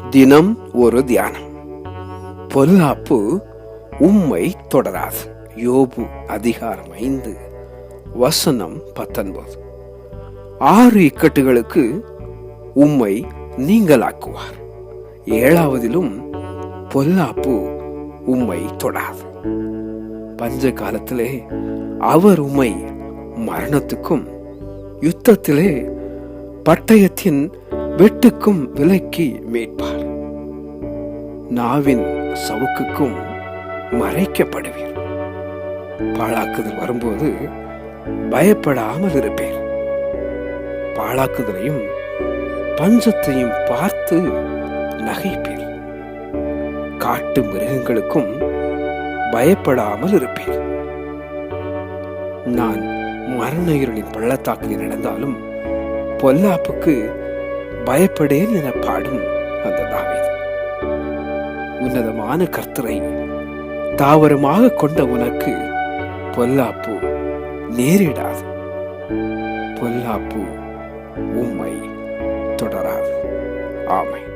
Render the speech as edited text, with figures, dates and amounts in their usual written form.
தினம் ஒரு தியானம். பொல்லாப்பு உம்மை தொடராது. யோபு அதிகாரம் 5 வசனம் 19. 6 இக்கட்டுகளுக்கு உம்மை நீங்களாக்குவார். 7வதிலும் பொல்லாப்பு உம்மை தொடாது. பஞ்ச காலத்திலே அவர் உம்மை மரணத்துக்கும், யுத்தத்திலே பட்டயத்தின் வெட்டுக்கும் விலக்கி மீட்பார். நாவின் சவுக்குக்கும் மறைக்கப்படுவீர். பாழாக்குதல் வரும்போது பயப்படாமல் இருப்பீர். பாழாக்குதலையும் பஞ்சத்தையும் பார்த்து நகைப்பீர். காட்டு மிருகங்களுக்கும் பயப்படாமல் இருப்பீர். நான் மரண இருளின் பள்ளத்தாக்கில் நடந்தாலும் பொல்லாப்புக்கு பயப்படேன் என பாடும் அந்த தாவீது. உன்னதமான கர்த்தரை தாவரமாக கொண்ட உனக்கு பொல்லாப்பு நேரிடாது. பொல்லாப்பு உம்மை தொடராது. ஆமென்.